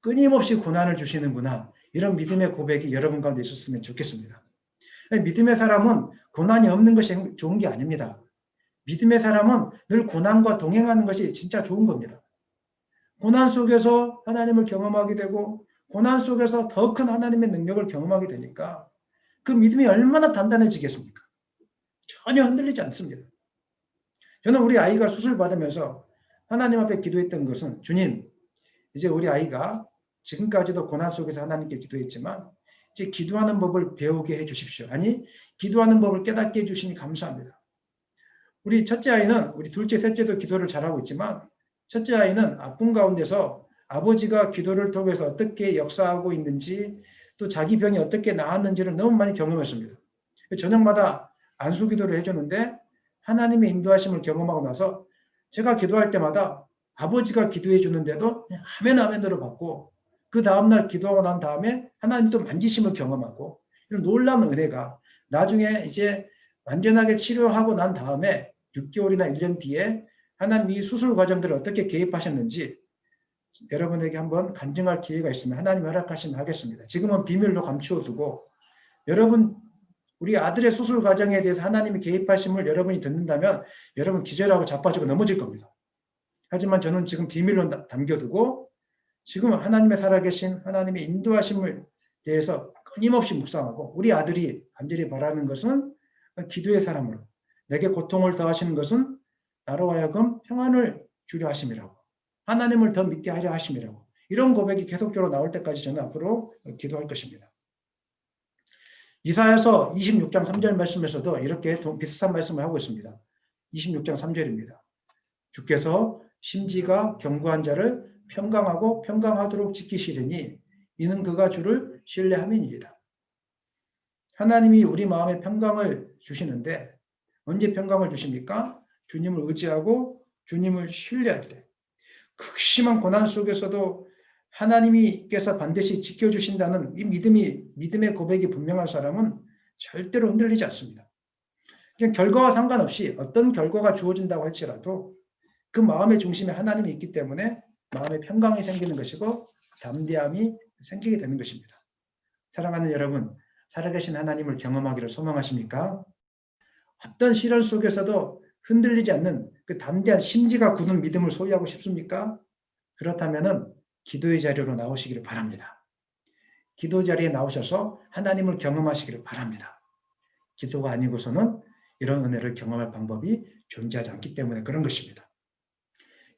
[SPEAKER 1] 끊임없이 고난을 주시는구나. 이런 믿음의 고백이 여러분 가운데 있었으면 좋겠습니다. 믿음의 사람은 고난이 없는 것이 좋은 게 아닙니다. 믿음의 사람은 늘 고난과 동행하는 것이 진짜 좋은 겁니다. 고난 속에서 하나님을 경험하게 되고 고난 속에서 더 큰 하나님의 능력을 경험하게 되니까 그 믿음이 얼마나 단단해지겠습니까? 전혀 흔들리지 않습니다. 저는 우리 아이가 수술 받으면서 하나님 앞에 기도했던 것은 주님, 이제 우리 아이가 지금까지도 고난 속에서 하나님께 기도했지만 이제 기도하는 법을 배우게 해 주십시오. 아니, 기도하는 법을 깨닫게 해 주시니 감사합니다. 우리 첫째 아이는, 우리 둘째, 셋째도 기도를 잘하고 있지만 첫째 아이는 아픔 가운데서 아버지가 기도를 통해서 어떻게 역사하고 있는지, 또 자기 병이 어떻게 나았는지를 너무 많이 경험했습니다. 저녁마다 안수 기도를 해주는데 하나님의 인도하심을 경험하고 나서 제가 기도할 때마다 아버지가 기도해 주는데도 아멘 아멘으로 받고, 그 다음날 기도하고 난 다음에 하나님 또 만지심을 경험하고, 이런 놀라운 은혜가 나중에 이제 완전하게 치료하고 난 다음에 6개월이나 1년 뒤에 하나님이 수술 과정들을 어떻게 개입하셨는지 여러분에게 한번 간증할 기회가 있으면 하나님 허락하시면 하겠습니다. 지금은 비밀로 감추어 두고, 여러분 우리 아들의 수술 과정에 대해서 하나님이 개입하심을 여러분이 듣는다면 여러분 기절하고 자빠지고 넘어질 겁니다. 하지만 저는 지금 비밀로 담겨두고 지금 하나님의 살아계신 하나님의 인도하심을 대해서 끊임없이 묵상하고, 우리 아들이 간절히 바라는 것은 기도의 사람으로, 내게 고통을 더하시는 것은 나로 하여금 평안을 주려 하심이라고, 하나님을 더 믿게 하려 하심이라고, 이런 고백이 계속적으로 나올 때까지 저는 앞으로 기도할 것입니다. 이사야서 26장 3절 말씀에서도 이렇게 비슷한 말씀을 하고 있습니다. 26장 3절입니다. 주께서 심지가 견고한 자를 평강하고 평강하도록 지키시리니 이는 그가 주를 신뢰함이니이다. 하나님이 우리 마음에 평강을 주시는데 언제 평강을 주십니까? 주님을 의지하고 주님을 신뢰할 때, 극심한 고난 속에서도 하나님께서 반드시 지켜주신다는 이 믿음의 고백이 분명한 사람은 절대로 흔들리지 않습니다. 그냥 결과와 상관없이 어떤 결과가 주어진다고 할지라도 그 마음의 중심에 하나님이 있기 때문에 마음의 평강이 생기는 것이고 담대함이 생기게 되는 것입니다. 사랑하는 여러분, 살아계신 하나님을 경험하기를 소망하십니까? 어떤 시련 속에서도 흔들리지 않는 그 담대한 심지가 굳은 믿음을 소유하고 싶습니까? 그렇다면 기도의 자리로 나오시기를 바랍니다. 기도 자리에 나오셔서 하나님을 경험하시기를 바랍니다. 기도가 아니고서는 이런 은혜를 경험할 방법이 존재하지 않기 때문에 그런 것입니다.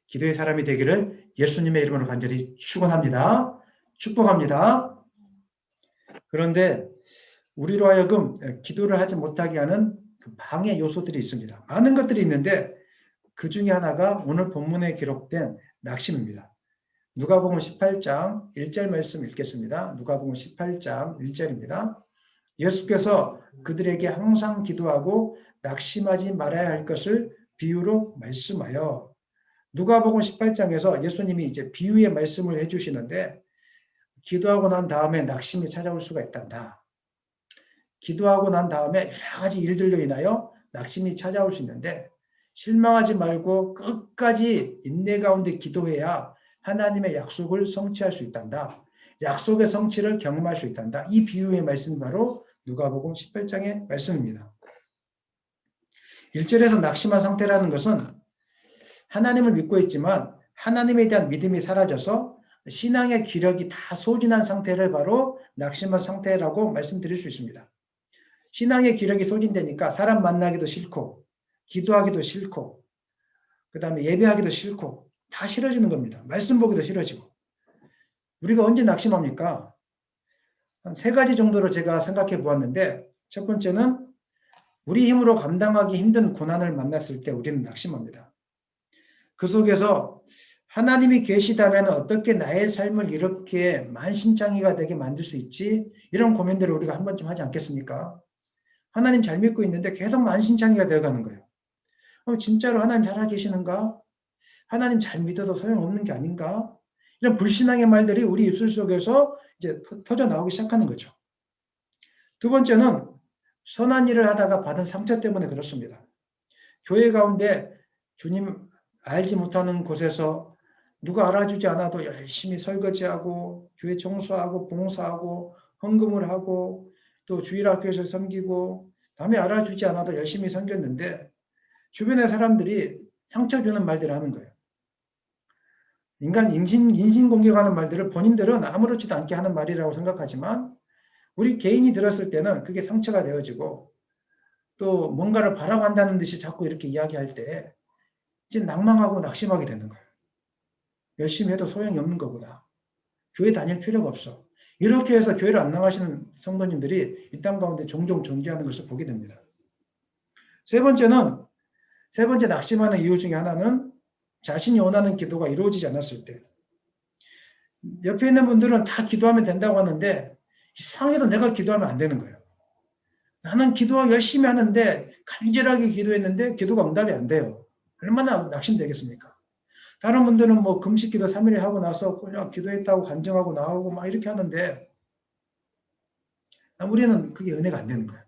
[SPEAKER 1] 기도의 사람이 되기를 예수님의 이름으로 간절히 축원합니다. 축복합니다. 그런데 우리로 하여금 기도를 하지 못하게 하는 그 방해 요소들이 있습니다. 많은 것들이 있는데 그 중에 하나가 오늘 본문에 기록된 낙심입니다. 누가복음 18장 1절 말씀 읽겠습니다. 누가복음 18장 1절입니다. 예수께서 그들에게 항상 기도하고 낙심하지 말아야 할 것을 비유로 말씀하여, 누가복음 18장에서 예수님이 이제 비유의 말씀을 해주시는데, 기도하고 난 다음에 낙심이 찾아올 수가 있단다. 기도하고 난 다음에 여러 가지 일들로 인하여 낙심이 찾아올 수 있는데 실망하지 말고 끝까지 인내 가운데 기도해야 하나님의 약속을 성취할 수 있단다. 약속의 성취를 경험할 수 있단다. 이 비유의 말씀이 바로 누가복음 18장의 말씀입니다. 1절에서 낙심한 상태라는 것은 하나님을 믿고 있지만 하나님에 대한 믿음이 사라져서 신앙의 기력이 다 소진한 상태를 바로 낙심한 상태라고 말씀드릴 수 있습니다. 신앙의 기력이 소진되니까 사람 만나기도 싫고 기도하기도 싫고 그 다음에 예배하기도 싫고 다 싫어지는 겁니다. 말씀 보기도 싫어지고. 우리가 언제 낙심합니까? 한 3가지 정도로 제가 생각해 보았는데, 첫 번째는 우리 힘으로 감당하기 힘든 고난을 만났을 때 우리는 낙심합니다. 그 속에서 하나님이 계시다면 어떻게 나의 삶을 이렇게 만신창이가 되게 만들 수 있지? 이런 고민들을 우리가 한 번쯤 하지 않겠습니까? 하나님 잘 믿고 있는데 계속 만신창이가 되어가는 거예요. 그럼 진짜로 하나님 살아계시는가? 하나님 잘 믿어도 소용없는 게 아닌가? 이런 불신앙의 말들이 우리 입술 속에서 이제 터져 나오기 시작하는 거죠. 두 번째는 선한 일을 하다가 받은 상처 때문에 그렇습니다. 교회 가운데 주님 알지 못하는 곳에서 누가 알아주지 않아도 열심히 설거지하고 교회 청소하고 봉사하고 헌금을 하고 또 주일학교에서 섬기고 남이 알아주지 않아도 열심히 섬겼는데 주변의 사람들이 상처 주는 말들을 하는 거예요. 인간 인신공격하는 말들을 본인들은 아무렇지도 않게 하는 말이라고 생각하지만 우리 개인이 들었을 때는 그게 상처가 되어지고 또 뭔가를 바라고 한다는 듯이 자꾸 이렇게 이야기할 때 이제 낭망하고 낙심하게 되는 거예요. 열심히 해도 소용이 없는 거구나. 교회 다닐 필요가 없어. 이렇게 해서 교회를 안 나가시는 성도님들이 이 땅 가운데 종종 존재하는 것을 보게 됩니다. 세 번째 낙심하는 이유 중에 하나는 자신이 원하는 기도가 이루어지지 않았을 때. 옆에 있는 분들은 다 기도하면 된다고 하는데 이상해도 내가 기도하면 안 되는 거예요. 나는 기도하기 열심히 하는데 간절하게 기도했는데 기도가 응답이 안 돼요. 얼마나 낙심되겠습니까? 다른 분들은 뭐 금식기도 3일 하고 나서 그냥 기도했다고 간증하고 나오고 막 이렇게 하는데 우리는 그게 은혜가 안 되는 거예요.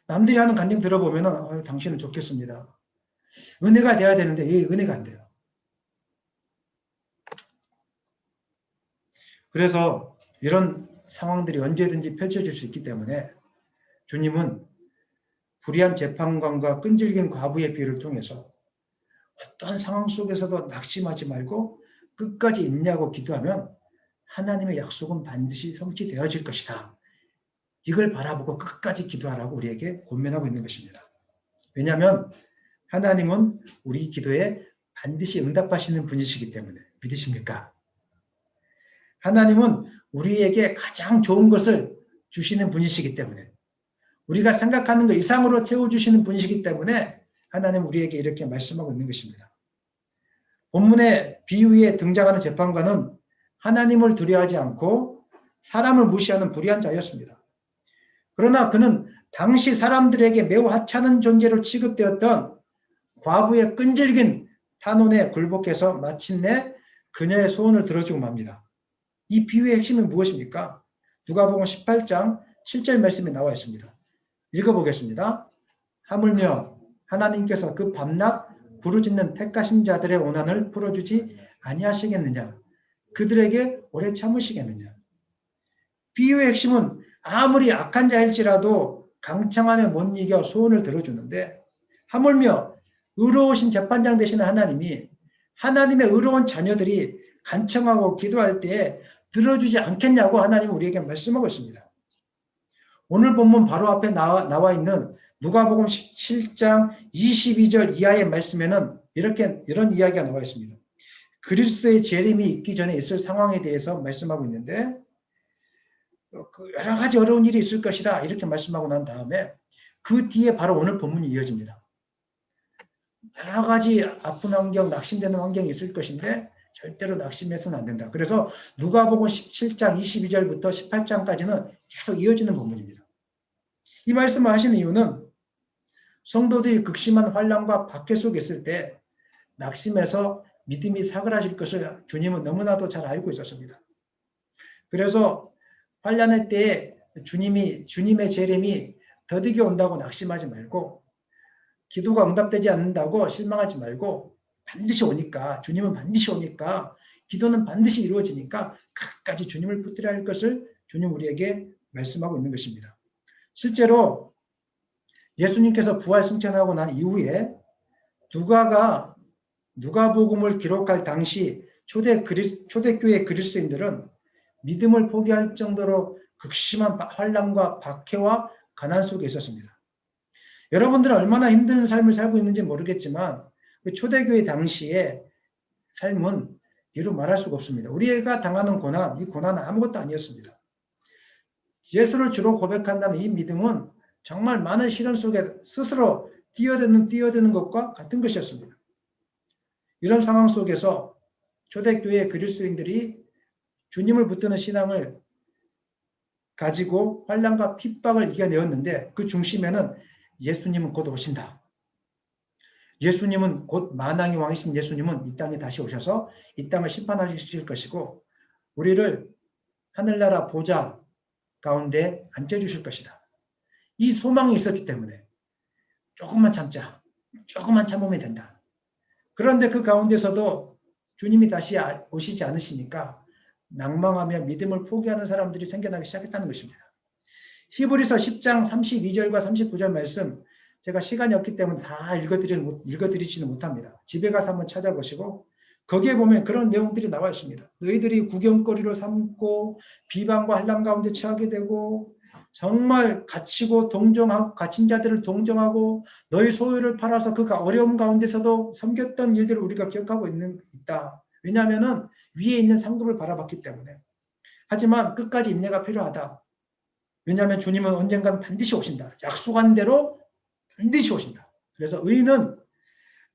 [SPEAKER 1] 남들이 하는 간증 들어보면은 당신은 좋겠습니다. 은혜가 돼야 되는데 이 은혜가 안 돼요. 그래서 이런 상황들이 언제든지 펼쳐질 수 있기 때문에 주님은 불의한 재판관과 끈질긴 과부의 비유를 통해서 어떤 상황 속에서도 낙심하지 말고 끝까지 있냐고 기도하면 하나님의 약속은 반드시 성취되어질 것이다. 이걸 바라보고 끝까지 기도하라고 우리에게 권면하고 있는 것입니다. 왜냐하면 하나님은 우리 기도에 반드시 응답하시는 분이시기 때문에. 믿으십니까? 하나님은 우리에게 가장 좋은 것을 주시는 분이시기 때문에, 우리가 생각하는 것 이상으로 채워주시는 분이시기 때문에 하나님 우리에게 이렇게 말씀하고 있는 것입니다. 본문의 비유에 등장하는 재판관은 하나님을 두려워하지 않고 사람을 무시하는 불의한 자였습니다. 그러나 그는 당시 사람들에게 매우 하찮은 존재로 취급되었던 과부의 끈질긴 탄원에 굴복해서 마침내 그녀의 소원을 들어주고 맙니다. 이 비유의 핵심은 무엇입니까? 누가복음 18장 7절 말씀에 나와 있습니다. 읽어보겠습니다. 하물며 하나님께서 그 밤낮 부르짖는 택하신 자들의 원한을 풀어주지 아니하시겠느냐? 그들에게 오래 참으시겠느냐? 비유의 핵심은 아무리 악한 자일지라도 강청하며 못 이겨 소원을 들어주는데, 하물며 의로우신 재판장 되시는 하나님이 하나님의 의로운 자녀들이 간청하고 기도할 때에 들어주지 않겠냐고 하나님은 우리에게 말씀하고 있습니다. 오늘 본문 바로 앞에 나와 있는 누가복음 17장 22절 이하의 말씀에는 이런 이야기가 나와 있습니다. 그리스도의 재림이 있기 전에 있을 상황에 대해서 말씀하고 있는데, 여러 가지 어려운 일이 있을 것이다 이렇게 말씀하고 난 다음에 그 뒤에 바로 오늘 본문이 이어집니다. 여러 가지 아픈 환경, 낙심되는 환경이 있을 것인데 절대로 낙심해서는 안 된다. 그래서 누가복음 17장 22절부터 18장까지는 계속 이어지는 본문입니다. 이 말씀을 하시는 이유는 성도들이 극심한 환난과 박해 속에 있을 때 낙심해서 믿음이 사그라질 것을 주님은 너무나도 잘 알고 있었습니다. 그래서 환난의 때에 주님의 재림이 더디게 온다고 낙심하지 말고, 기도가 응답되지 않는다고 실망하지 말고, 반드시 오니까, 주님은 반드시 오니까, 기도는 반드시 이루어지니까 끝까지 주님을 붙들어야 할 것을 주님 우리에게 말씀하고 있는 것입니다. 실제로 예수님께서 부활 승천하고 난 이후에 누가복음을 기록할 당시 초대교회 그리스도인들은 믿음을 포기할 정도로 극심한 환난과 박해와 가난 속에 있었습니다. 여러분들은 얼마나 힘든 삶을 살고 있는지 모르겠지만 그 초대교회 당시의 삶은 이루 말할 수가 없습니다. 우리가 당하는 고난, 이 고난은 아무것도 아니었습니다. 예수를 주로 고백한다는 이 믿음은 정말 많은 시련 속에 스스로 뛰어드는 것과 같은 것이었습니다. 이런 상황 속에서 초대교회 그리스도인들이 주님을 붙드는 신앙을 가지고 환난과 핍박을 이겨내었는데, 그 중심에는 예수님은 곧 오신다. 예수님은 곧 만왕의 왕이신 예수님은 이 땅에 다시 오셔서 이 땅을 심판하실 것이고 우리를 하늘나라 보좌 가운데 앉혀주실 것이다. 이 소망이 있었기 때문에 조금만 참자. 조금만 참으면 된다. 그런데 그 가운데서도 주님이 다시 오시지 않으시니까 낭망하며 믿음을 포기하는 사람들이 생겨나기 시작했다는 것입니다. 히브리서 10장 32절과 39절 말씀, 제가 시간이 없기 때문에 다 읽어드리지는 못합니다. 집에 가서 한번 찾아보시고 거기에 보면 그런 내용들이 나와 있습니다. 너희들이 구경거리로 삼고 비방과 환난 가운데 처하게 되고 정말 갇힌 자들을 동정하고 너희 소유를 팔아서 그 어려움 가운데서도 섬겼던 일들을 우리가 기억하고 있다. 왜냐하면 위에 있는 상급을 바라봤기 때문에. 하지만 끝까지 인내가 필요하다. 왜냐하면 주님은 언젠가는 반드시 오신다. 약속한 대로 반드시 오신다. 그래서 의인은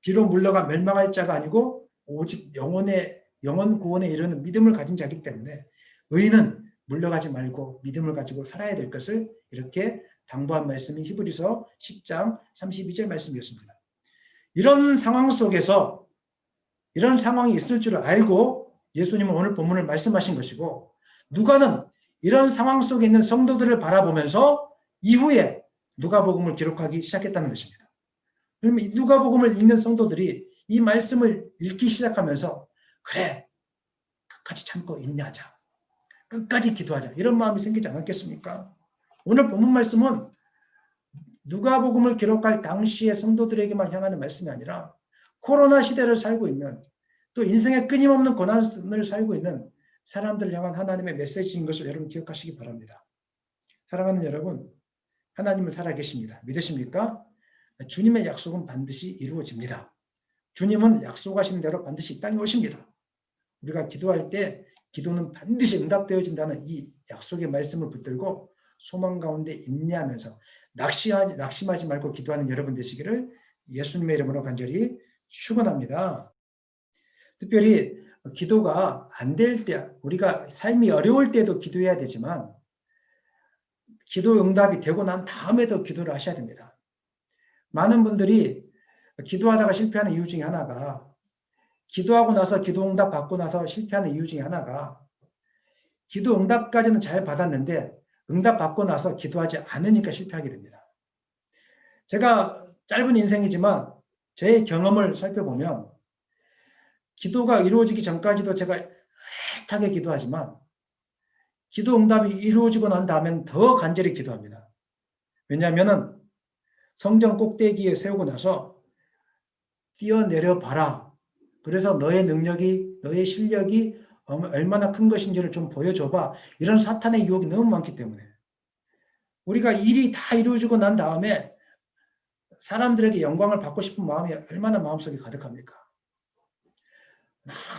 [SPEAKER 1] 비록 물러가 멸망할 자가 아니고 오직 영원 구원에 이르는 믿음을 가진 자이기 때문에 의인은 물러가지 말고 믿음을 가지고 살아야 될 것을 이렇게 당부한 말씀이 히브리서 10장 32절 말씀이었습니다. 이런 상황 속에서 이런 상황이 있을 줄 알고 예수님은 오늘 본문을 말씀하신 것이고, 누가는 이런 상황 속에 있는 성도들을 바라보면서 이후에 누가복음을 기록하기 시작했다는 것입니다. 그러면 이 누가복음을 읽는 성도들이 이 말씀을 읽기 시작하면서 그래, 끝까지 참고 인내하자, 끝까지 기도하자, 이런 마음이 생기지 않았겠습니까? 오늘 본문 말씀은 누가복음을 기록할 당시의 성도들에게만 향하는 말씀이 아니라 코로나 시대를 살고 있는, 또 인생의 끊임없는 고난을 살고 있는 사람들을 향한 하나님의 메시지인 것을 여러분 기억하시기 바랍니다. 사랑하는 여러분, 하나님은 살아계십니다. 믿으십니까? 주님의 약속은 반드시 이루어집니다. 주님은 약속하신 대로 반드시 이 땅에 오십니다. 우리가 기도할 때 기도는 반드시 응답되어진다는 이 약속의 말씀을 붙들고 소망 가운데 인내하면서 낙심하지 말고 기도하는 여러분 되시기를 예수님의 이름으로 간절히 축원합니다. 특별히 기도가 안 될 때, 우리가 삶이 어려울 때도 기도해야 되지만 기도 응답이 되고 난 다음에도 기도를 하셔야 됩니다. 많은 분들이 기도하다가 실패하는 이유 중에 하나가, 기도하고 나서 기도 응답 받고 나서 실패하는 이유 중에 하나가, 기도 응답까지는 잘 받았는데 응답 받고 나서 기도하지 않으니까 실패하게 됩니다. 제가 짧은 인생이지만 제 경험을 살펴보면 기도가 이루어지기 전까지도 제가 애타게 기도하지만 기도 응답이 이루어지고 난 다음엔 더 간절히 기도합니다. 왜냐하면 성전 꼭대기에 세우고 나서 뛰어내려 봐라. 그래서 너의 능력이, 너의 실력이 얼마나 큰 것인지를 좀 보여줘봐. 이런 사탄의 유혹이 너무 많기 때문에 우리가 일이 다 이루어지고 난 다음에 사람들에게 영광을 받고 싶은 마음이 얼마나 마음속에 가득합니까?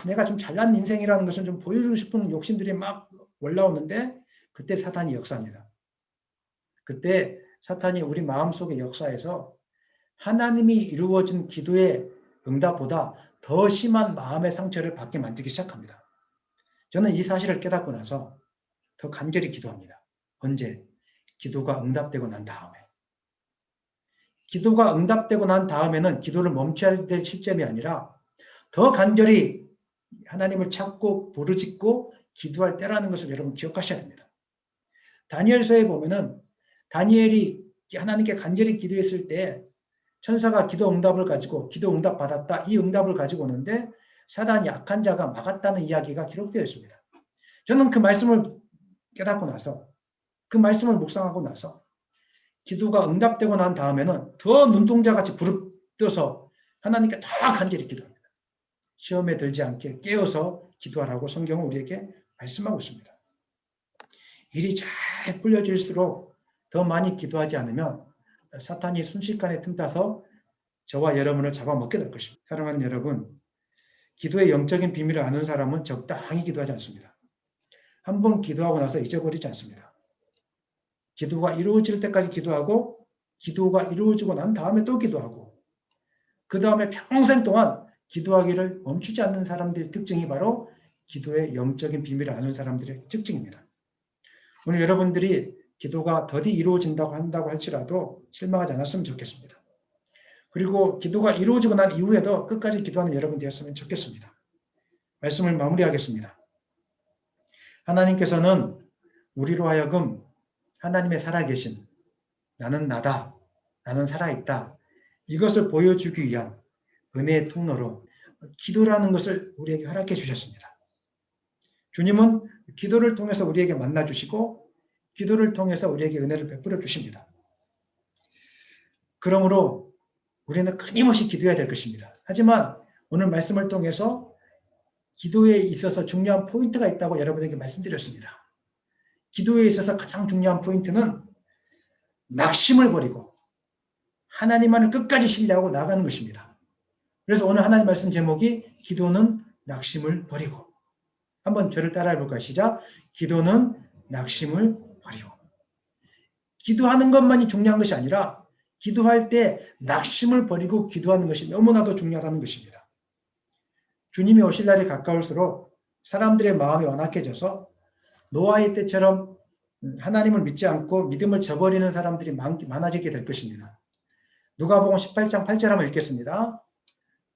[SPEAKER 1] 내가 좀 잘난 인생이라는 것을 좀 보여주고 싶은 욕심들이 막 올라오는데 그때 사탄이 역사합니다. 그때 사탄이 우리 마음속의 역사에서 하나님이 이루어진 기도의 응답보다 더 심한 마음의 상처를 받게 만들기 시작합니다. 저는 이 사실을 깨닫고 나서 더 간절히 기도합니다. 언제? 기도가 응답되고 난 다음에. 기도가 응답되고 난 다음에는 기도를 멈춰야 될 시점이 아니라 더 간절히 하나님을 찾고 부르짖고 기도할 때라는 것을 여러분 기억하셔야 됩니다. 다니엘서에 보면은 다니엘이 하나님께 간절히 기도했을 때 천사가 기도 응답을 가지고 기도 응답 받았다, 이 응답을 가지고 오는데 사단이 악한 자가 막았다는 이야기가 기록되어 있습니다. 저는 그 말씀을 깨닫고 나서, 그 말씀을 묵상하고 나서 기도가 응답되고 난 다음에는 더 눈동자같이 부릅떠서 하나님께 더 간절히 기도합니다. 시험에 들지 않게 깨어서 기도하라고 성경은 우리에게 말씀하고 있습니다. 일이 잘 풀려질수록 더 많이 기도하지 않으면 사탄이 순식간에 틈타서 저와 여러분을 잡아먹게 될 것입니다. 사랑하는 여러분, 기도의 영적인 비밀을 아는 사람은 적당히 기도하지 않습니다. 한번 기도하고 나서 잊어버리지 않습니다. 기도가 이루어질 때까지 기도하고 기도가 이루어지고 난 다음에 또 기도하고 그 다음에 평생 동안 기도하기를 멈추지 않는 사람들의 특징이 바로 기도의 영적인 비밀을 아는 사람들의 특징입니다. 오늘 여러분들이 기도가 더디 이루어진다고 한다고 할지라도 실망하지 않았으면 좋겠습니다. 그리고 기도가 이루어지고 난 이후에도 끝까지 기도하는 여러분 되었으면 좋겠습니다. 말씀을 마무리하겠습니다. 하나님께서는 우리로 하여금 하나님의 살아계신, 나는 나다, 나는 살아있다, 이것을 보여주기 위한 은혜의 통로로 기도라는 것을 우리에게 허락해 주셨습니다. 주님은 기도를 통해서 우리에게 만나주시고 기도를 통해서 우리에게 은혜를 베풀어 주십니다. 그러므로 우리는 끊임없이 기도해야 될 것입니다. 하지만 오늘 말씀을 통해서 기도에 있어서 중요한 포인트가 있다고 여러분에게 말씀드렸습니다. 기도에 있어서 가장 중요한 포인트는 낙심을 버리고 하나님만을 끝까지 신뢰하고 나가는 것입니다. 그래서 오늘 하나님 말씀 제목이 기도는 낙심을 버리고, 한번 저를 따라해 볼까요? 시작. 기도는 낙심을 버리고. 기도하는 것만이 중요한 것이 아니라 기도할 때 낙심을 버리고 기도하는 것이 너무나도 중요하다는 것입니다. 주님이 오실 날이 가까울수록 사람들의 마음이 완악해져서 노아의 때처럼 하나님을 믿지 않고 믿음을 저버리는 사람들이 많아지게 될 것입니다. 누가복음 18장 8절 한번 읽겠습니다.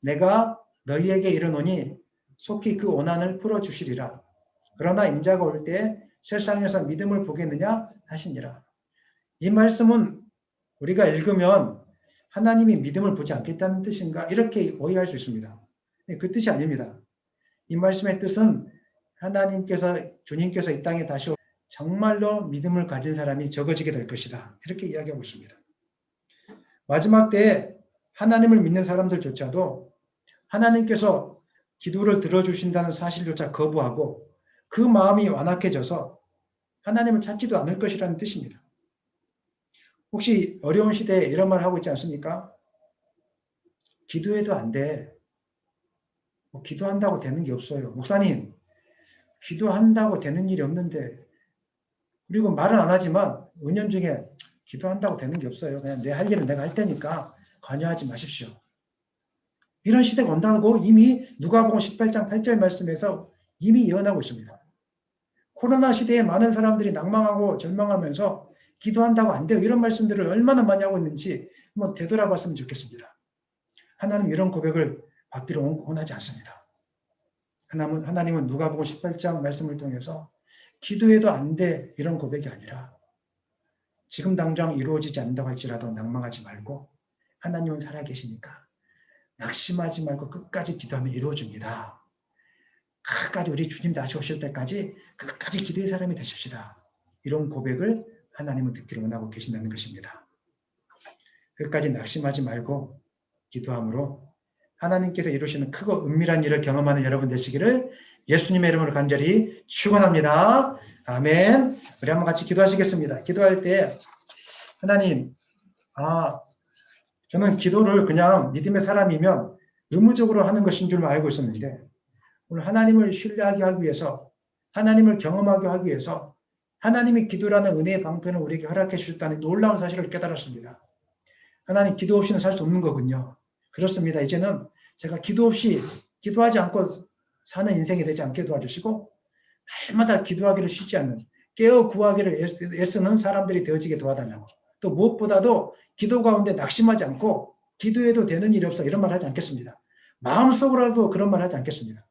[SPEAKER 1] 내가 너희에게 이르노니 속히 그 고난을 풀어주시리라. 그러나 인자가 올 때 세상에서 믿음을 보겠느냐 하시니라. 이 말씀은 우리가 읽으면 하나님이 믿음을 보지 않겠다는 뜻인가 이렇게 오해할 수 있습니다. 그 뜻이 아닙니다. 이 말씀의 뜻은 하나님께서 주님께서 이 땅에 다시 정말로 믿음을 가진 사람이 적어지게 될 것이다. 이렇게 이야기하고 있습니다. 마지막 때에 하나님을 믿는 사람들조차도 하나님께서 기도를 들어주신다는 사실조차 거부하고 그 마음이 완악해져서 하나님을 찾지도 않을 것이라는 뜻입니다. 혹시 어려운 시대에 이런 말 하고 있지 않습니까? 기도해도 안 돼. 뭐 기도한다고 되는 게 없어요. 목사님, 기도한다고 되는 일이 없는데, 그리고 말은 안 하지만 은연중에 기도한다고 되는 게 없어요. 그냥 내 할 일은 내가 할 테니까 관여하지 마십시오. 이런 시대가 온다고 이미 누가복음 18장 8절 말씀에서 이미 예언하고 있습니다. 코로나 시대에 많은 사람들이 낭망하고 절망하면서 기도한다고 안 돼요. 이런 말씀들을 얼마나 많이 하고 있는지 한번 되돌아봤으면 좋겠습니다. 하나님 이런 고백을 받기를 원하지 않습니다. 하나님은 누가복음 18장 말씀을 통해서 기도해도 안 돼 이런 고백이 아니라 지금 당장 이루어지지 않는다고 할지라도 낭망하지 말고 하나님은 살아계시니까 낙심하지 말고 끝까지 기도하면 이루어집니다. 끝까지 우리 주님 다시 오실 때까지 끝까지 기도의 사람이 되십시다. 이런 고백을 하나님은 듣기를 원하고 계신다는 것입니다. 끝까지 낙심하지 말고 기도함으로 하나님께서 이루시는 크고 은밀한 일을 경험하는 여러분 되시기를 예수님의 이름으로 간절히 축원합니다. 아멘. 우리 한번 같이 기도하시겠습니다. 기도할 때 하나님, 저는 기도를 그냥 믿음의 사람이면 의무적으로 하는 것인 줄 알고 있었는데 오늘 하나님을 신뢰하게 하기 위해서 하나님을 경험하게 하기 위해서 하나님이 기도라는 은혜의 방편을 우리에게 허락해 주셨다는 놀라운 사실을 깨달았습니다. 하나님 기도 없이는 살 수 없는 거군요. 그렇습니다. 이제는 제가 기도하지 않고 사는 인생이 되지 않게 도와주시고 날마다 기도하기를 쉬지 않는 깨어 구하기를 애쓰는 사람들이 되어지게 도와달라고 또 무엇보다도 기도 가운데 낙심하지 않고 기도해도 되는 일이 없어 이런 말 하지 않겠습니다. 마음속으로라도 그런 말 하지 않겠습니다.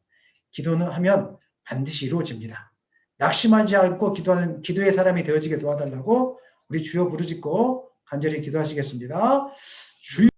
[SPEAKER 1] 기도는 하면 반드시 이루어집니다. 낙심하지 않고 기도하는 기도의 사람이 되어지게 도와달라고 우리 주여 부르짖고 간절히 기도하시겠습니다. 주여